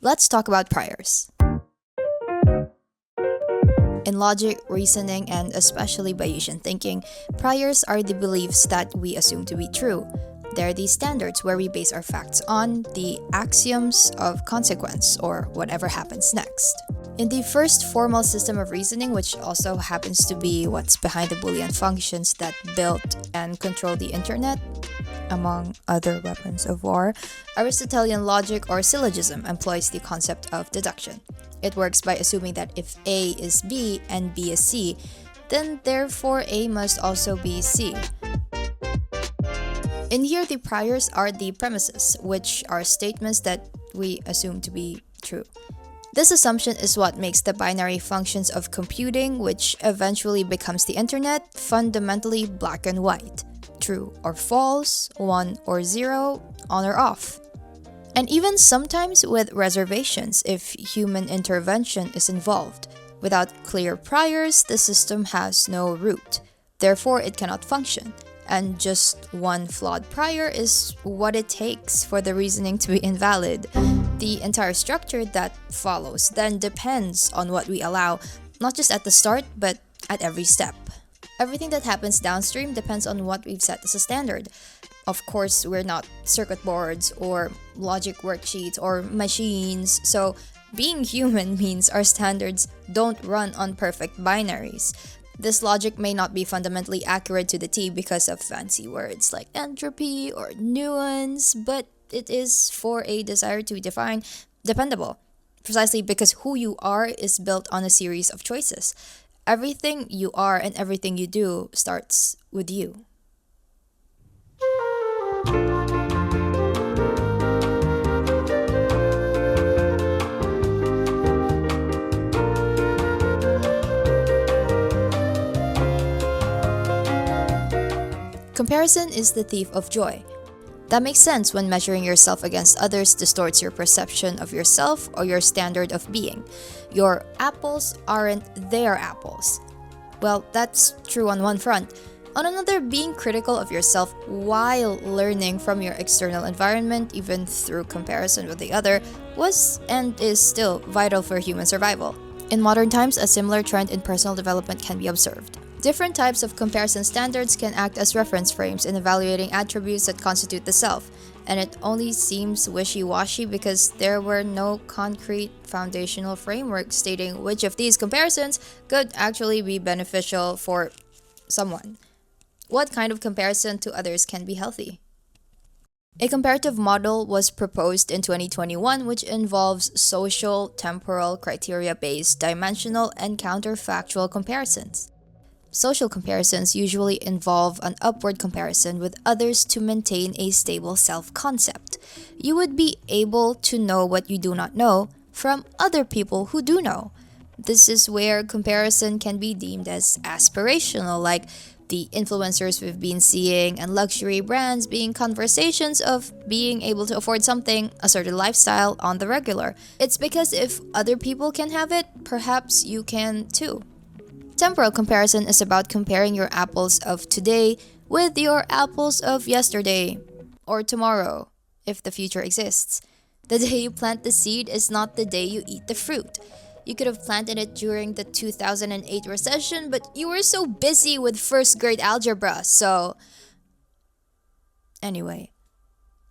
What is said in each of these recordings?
Let's talk about priors. In logic, reasoning, and especially Bayesian thinking, priors are the beliefs that we assume to be true. They're the standards where we base our facts on, the axioms of consequence, or whatever happens next. In the first formal system of reasoning, which also happens to be what's behind the Boolean functions that built and control the internet, among other weapons of war, Aristotelian logic or syllogism employs the concept of deduction. It works by assuming that if A is B and B is C, then therefore A must also be C. In here, the priors are the premises, which are statements that we assume to be true. This assumption is what makes the binary functions of computing, which eventually becomes the internet, fundamentally black and white. True or false, 1 or 0, on or off. And even sometimes with reservations if human intervention is involved. Without clear priors, the system has no root. Therefore, it cannot function. And just one flawed prior is what it takes for the reasoning to be invalid. The entire structure that follows then depends on what we allow, not just at the start, but at every step. Everything that happens downstream depends on what we've set as a standard. Of course, we're not circuit boards or logic worksheets or machines, so being human means our standards don't run on perfect binaries. This logic may not be fundamentally accurate to the T because of fancy words like entropy or nuance, but it is for a desire to define dependable, precisely because who you are is built on a series of choices. Everything you are and everything you do starts with you. Comparison is the thief of joy. That makes sense when measuring yourself against others distorts your perception of yourself or your standard of being. Your apples aren't their apples. Well, that's true on one front. On another, being critical of yourself while learning from your external environment, even through comparison with the other, was and is still vital for human survival. In modern times, a similar trend in personal development can be observed. Different types of comparison standards can act as reference frames in evaluating attributes that constitute the self, and it only seems wishy-washy because there were no concrete foundational framework stating which of these comparisons could actually be beneficial for someone. What kind of comparison to others can be healthy? A comparative model was proposed in 2021 which involves social, temporal, criteria-based, dimensional, and counterfactual comparisons. Social comparisons usually involve an upward comparison with others to maintain a stable self-concept. You would be able to know what you do not know from other people who do know. This is where comparison can be deemed as aspirational, like the influencers we've been seeing and luxury brands being conversations of being able to afford something, a certain lifestyle, on the regular. It's because if other people can have it, perhaps you can too. Temporal comparison is about comparing your apples of today with your apples of yesterday or tomorrow, if the future exists. The day you plant the seed is not the day you eat the fruit. You could have planted it during the 2008 recession, but you were so busy with first grade algebra, so... Anyway,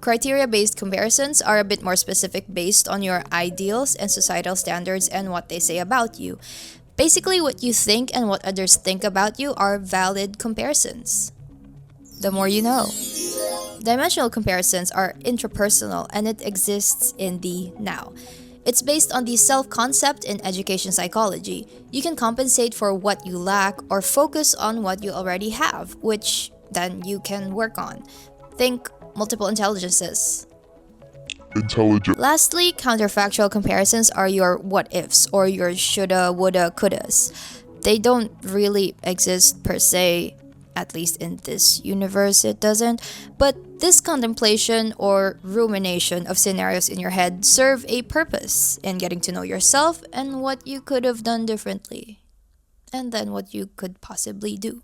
criteria-based comparisons are a bit more specific based on your ideals and societal standards and what they say about you. Basically, what you think and what others think about you are valid comparisons. The more you know. Dimensional comparisons are intrapersonal and it exists in the now. It's based on the self-concept in education psychology. You can compensate for what you lack or focus on what you already have, which then you can work on. Think multiple intelligences. Lastly, counterfactual comparisons are your what-ifs or your shoulda, woulda, couldas. They don't really exist per se, at least in this universe it doesn't, but this contemplation or rumination of scenarios in your head serve a purpose in getting to know yourself and what you could have done differently, and then what you could possibly do.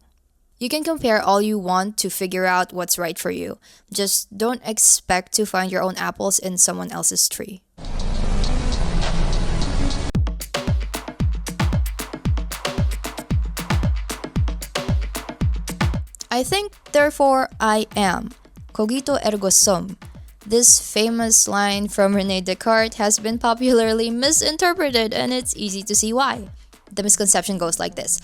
You can compare all you want to figure out what's right for you. Just don't expect to find your own apples in someone else's tree. I think, therefore I am. Cogito ergo sum. This famous line from Rene Descartes has been popularly misinterpreted, and it's easy to see why. The misconception goes like this: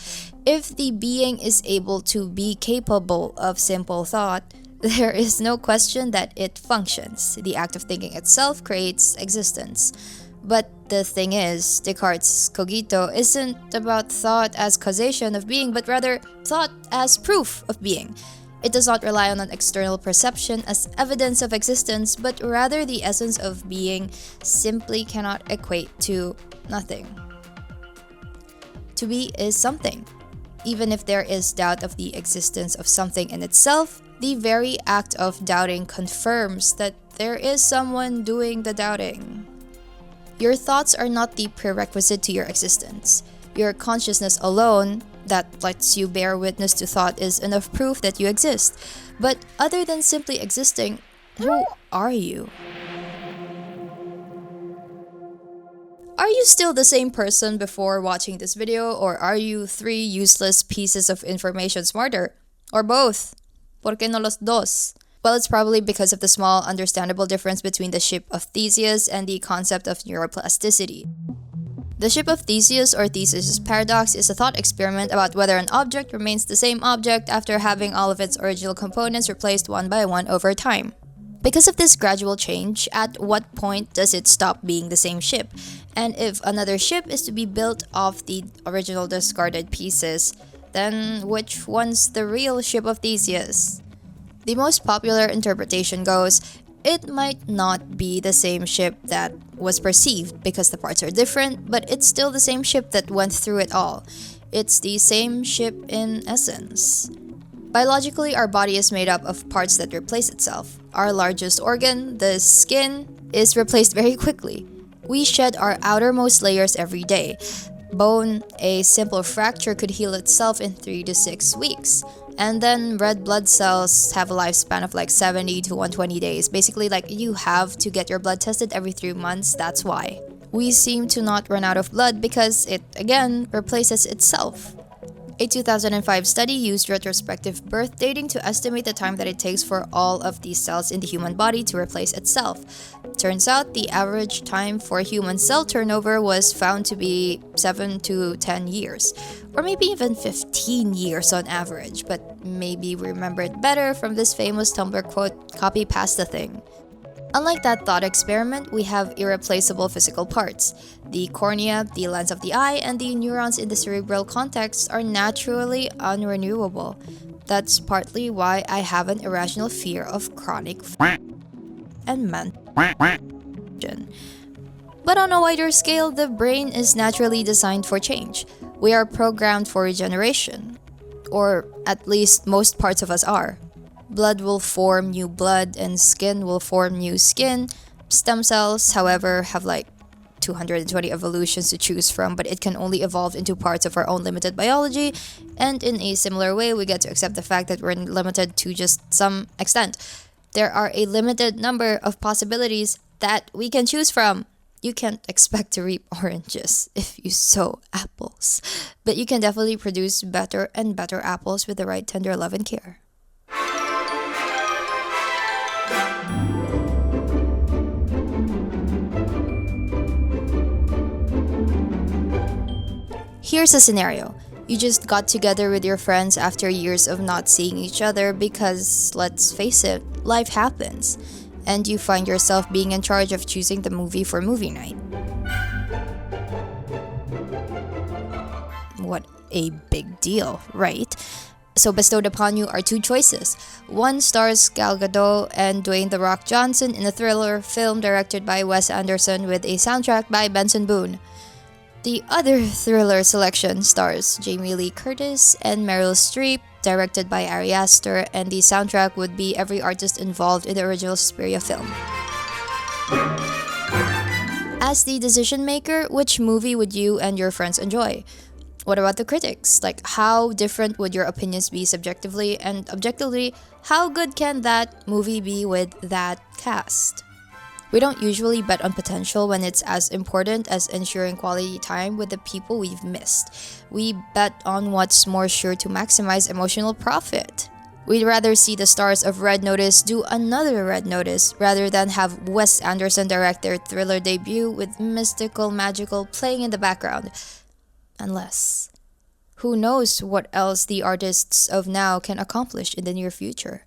if the being is able to be capable of simple thought, there is no question that it functions. The act of thinking itself creates existence. But the thing is, Descartes' cogito isn't about thought as causation of being, but rather thought as proof of being. It does not rely on an external perception as evidence of existence, but rather the essence of being simply cannot equate to nothing. To be is something. Even if there is doubt of the existence of something in itself, the very act of doubting confirms that there is someone doing the doubting. Your thoughts are not the prerequisite to your existence. Your consciousness alone that lets you bear witness to thought is enough proof that you exist. But other than simply existing, who are you? Are you still the same person before watching this video, or are you 3 useless pieces of information smarter? Or both? ¿Por qué no los dos? Well, it's probably because of the small, understandable difference between the ship of Theseus and the concept of neuroplasticity. The ship of Theseus, or Theseus' paradox, is a thought experiment about whether an object remains the same object after having all of its original components replaced one by one over time. Because of this gradual change, at what point does it stop being the same ship? And if another ship is to be built off the original discarded pieces, then which one's the real ship of Theseus? The most popular interpretation goes, it might not be the same ship that was perceived because the parts are different, but it's still the same ship that went through it all. It's the same ship in essence. Biologically, our body is made up of parts that replace itself. Our largest organ, the skin, is replaced very quickly. We shed our outermost layers every day. Bone, a simple fracture, could heal itself in 3 to 6 weeks. And then red blood cells have a lifespan of like 70 to 120 days. Basically, like, you have to get your blood tested every 3 months, that's why. We seem to not run out of blood because it, again, replaces itself. A 2005 study used retrospective birth dating to estimate the time that it takes for all of these cells in the human body to replace itself. Turns out the average time for human cell turnover was found to be 7 to 10 years, or maybe even 15 years on average, but maybe we remember it better from this famous Tumblr quote, "Copy pasta thing." Unlike that thought experiment, we have irreplaceable physical parts. The cornea, the lens of the eye, and the neurons in the cerebral cortex are naturally unrenewable. That's partly why I have an irrational fear of chronic and mental. But on a wider scale, the brain is naturally designed for change. We are programmed for regeneration. Or at least most parts of us are. Blood will form new blood and skin will form new skin. Stem cells, however, have like 220 evolutions to choose from, but it can only evolve into parts of our own limited biology. And in a similar way, we get to accept the fact that we're limited to just some extent. There are a limited number of possibilities that we can choose from. You can't expect to reap oranges if you sow apples, but you can definitely produce better and better apples with the right tender love and care. Here's a scenario. You just got together with your friends after years of not seeing each other because, let's face it, life happens, and you find yourself being in charge of choosing the movie for movie night. What a big deal, right? So bestowed upon you are 2 choices. One stars Gal Gadot and Dwayne "The Rock" Johnson in a thriller film directed by Wes Anderson with a soundtrack by Benson Boone. The other thriller selection stars Jamie Lee Curtis and Meryl Streep, directed by Ari Aster, and the soundtrack would be every artist involved in the original Suspiria film. As the decision maker, which movie would you and your friends enjoy? What about the critics? Like, how different would your opinions be subjectively, and objectively, how good can that movie be with that cast? We don't usually bet on potential when it's as important as ensuring quality time with the people we've missed. We bet on what's more sure to maximize emotional profit. We'd rather see the stars of Red Notice do another Red Notice rather than have Wes Anderson direct their thriller debut with mystical, magical playing in the background. Unless, who knows what else the artists of now can accomplish in the near future.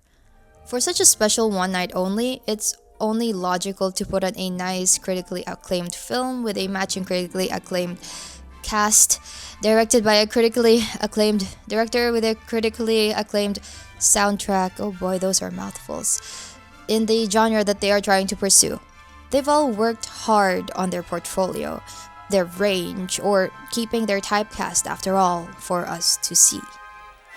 For such a special one night only, it's only logical to put on a nice, critically acclaimed film with a matching critically acclaimed cast, directed by a critically acclaimed director with a critically acclaimed soundtrack. Oh boy, those are mouthfuls. In the genre that they are trying to pursue. They've all worked hard on their portfolio, their range, or keeping their typecast after all for us to see.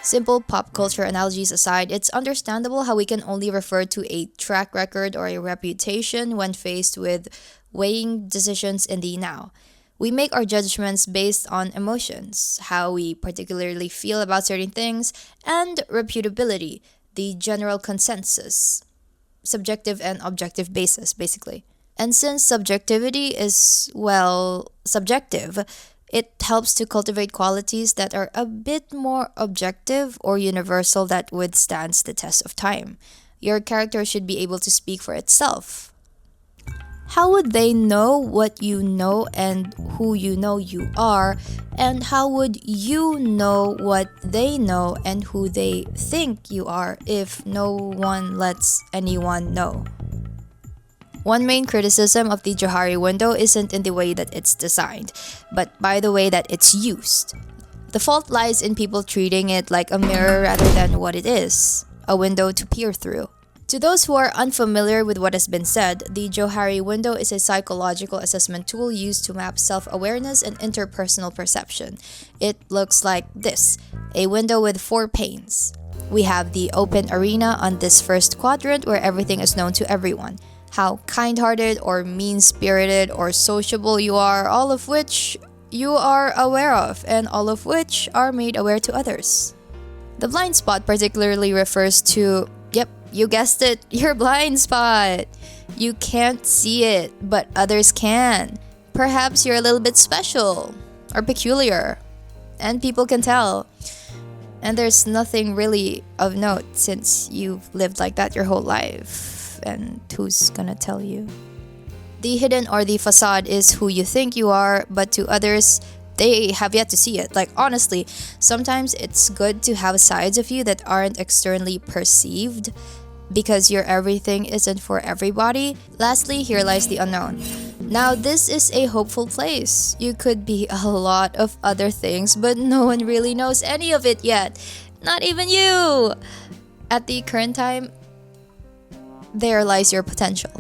Simple pop culture analogies aside, it's understandable how we can only refer to a track record or a reputation when faced with weighing decisions in the now. We make our judgments based on emotions, how we particularly feel about certain things, and reputability, the general consensus, subjective and objective basis, basically. And since subjectivity is, well, subjective, it helps to cultivate qualities that are a bit more objective or universal that withstands the test of time. Your character should be able to speak for itself. How would they know what you know and who you know you are? And how would you know what they know and who they think you are if no one lets anyone know? One main criticism of the Johari window isn't in the way that it's designed, but by the way that it's used. The fault lies in people treating it like a mirror rather than what it is, a window to peer through. To those who are unfamiliar with what has been said, the Johari window is a psychological assessment tool used to map self-awareness and interpersonal perception. It looks like this, a window with 4 panes. We have the open arena on this first quadrant where everything is known to everyone. How kind-hearted or mean-spirited or sociable you are, all of which you are aware of, and all of which are made aware to others. The blind spot particularly refers to, yep, you guessed it, your blind spot. You can't see it, but others can. Perhaps you're a little bit special or peculiar, and people can tell. And there's nothing really of note since you've lived like that your whole life. And who's gonna tell you? The hidden or the facade is who you think you are, but to others, they have yet to see it. Like, honestly, sometimes it's good to have sides of you that aren't externally perceived because your everything isn't for everybody. Lastly, here lies the unknown. Now, this is a hopeful place. You could be a lot of other things, but no one really knows any of it yet. Not even you! At the current time, there lies your potential.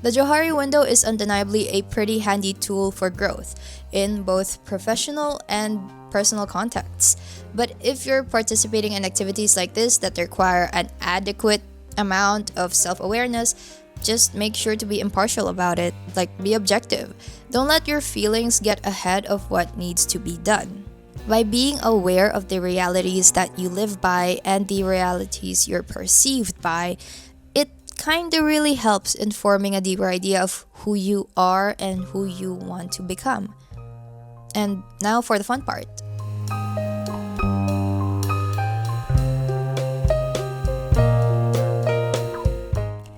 The Johari window is undeniably a pretty handy tool for growth in both professional and personal contexts. But if you're participating in activities like this that require an adequate amount of self-awareness, just make sure to be impartial about it, like be objective. Don't let your feelings get ahead of what needs to be done. By being aware of the realities that you live by and the realities you're perceived by, it kinda really helps in forming a deeper idea of who you are and who you want to become. And now for the fun part.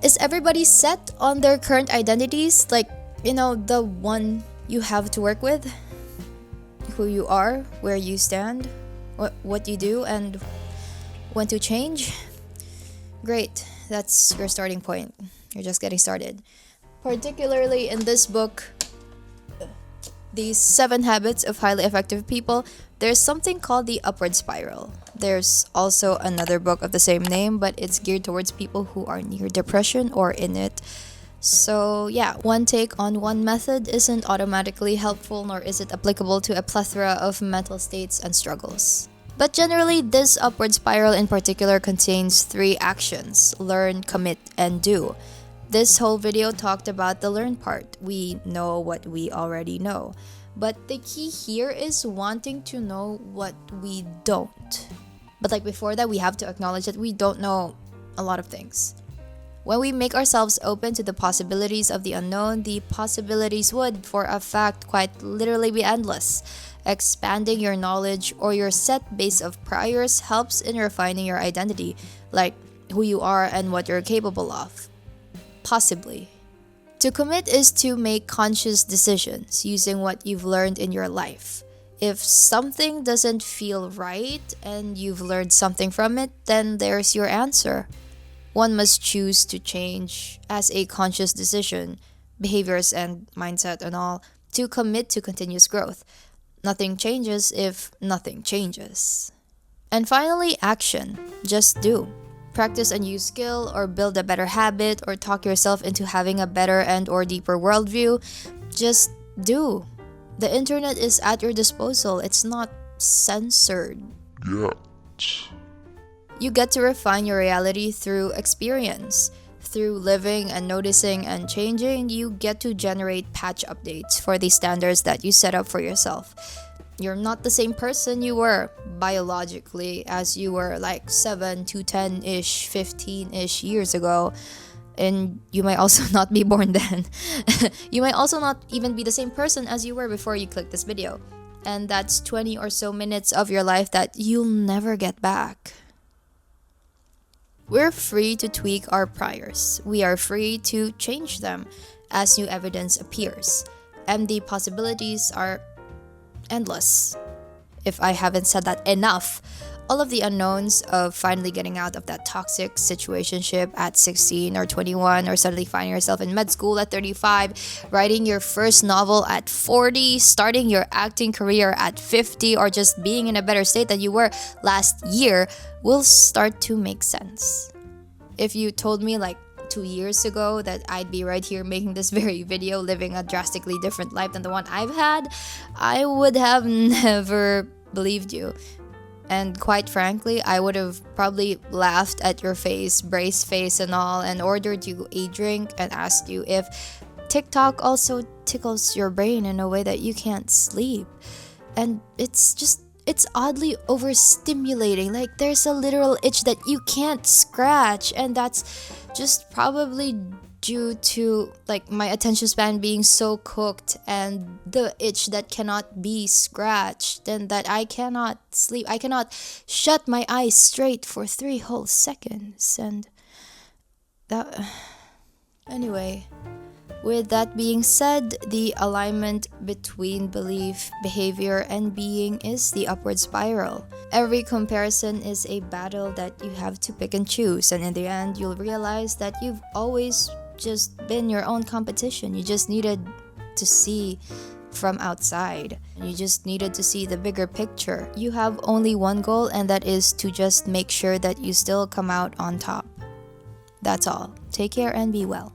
Is everybody set on their current identities? Like, the one you have to work with? Who you are, where you stand, what you do, and when to change? Great, that's your starting point. You're just getting started. Particularly in this book, The 7 Habits of Highly Effective People, there's something called the upward spiral. There's also another book of the same name, but it's geared towards people who are near depression or in it. So yeah, one take on one method isn't automatically helpful, nor is it applicable to a plethora of mental states and struggles. But generally, this upward spiral in particular contains 3 actions: learn, commit, and do. This whole video talked about the learn part. We know what we already know. But the key here is wanting to know what we don't. But before that, we have to acknowledge that we don't know a lot of things. When we make ourselves open to the possibilities of the unknown, the possibilities would, for a fact, quite literally be endless. Expanding your knowledge or your set base of priors helps in refining your identity, like who you are and what you're capable of. Possibly. To commit is to make conscious decisions using what you've learned in your life. If something doesn't feel right and you've learned something from it, then there's your answer. One must choose to change as a conscious decision, behaviors and mindset and all, to commit to continuous growth. Nothing changes if nothing changes. And finally, action. Just do. Practice a new skill or build a better habit or talk yourself into having a better and or deeper worldview. Just do. The internet is at your disposal. It's not censored. Yet. You get to refine your reality through experience. Through living and noticing and changing, you get to generate patch updates for the standards that you set up for yourself. You're not the same person you were biologically as you were like 7 to 10-ish, 15-ish years ago. And you might also not be born then. You might also not even be the same person as you were before you clicked this video. And that's 20 or so minutes of your life that you'll never get back. We're free to tweak our priors. We are free to change them as new evidence appears. And the possibilities are endless. If I haven't said that enough, all of the unknowns of finally getting out of that toxic situationship at 16 or 21, or suddenly finding yourself in med school at 35, writing your first novel at 40, starting your acting career at 50, or just being in a better state than you were last year will start to make sense. If you told me like 2 years ago that I'd be right here making this very video, living a drastically different life than the one I've had, I would have never believed you. And quite frankly, I would have probably laughed at your face, brace face and all, and ordered you a drink and asked you if TikTok also tickles your brain in a way that you can't sleep. And it's oddly overstimulating. Like there's a literal itch that you can't scratch, and that's just probably due to like my attention span being so cooked and the itch that cannot be scratched, and that I cannot sleep. I cannot shut my eyes straight for 3 whole seconds. And that anyway, with that being said, the alignment between belief, behavior, and being is the upward spiral. Every comparison is a battle that you have to pick and choose, and in the end, you'll realize that you've always just been your own competition. You just needed to see from outside. You just needed to see the bigger picture. You have only one goal, and that is to just make sure that you still come out on top. That's all. Take care and be well.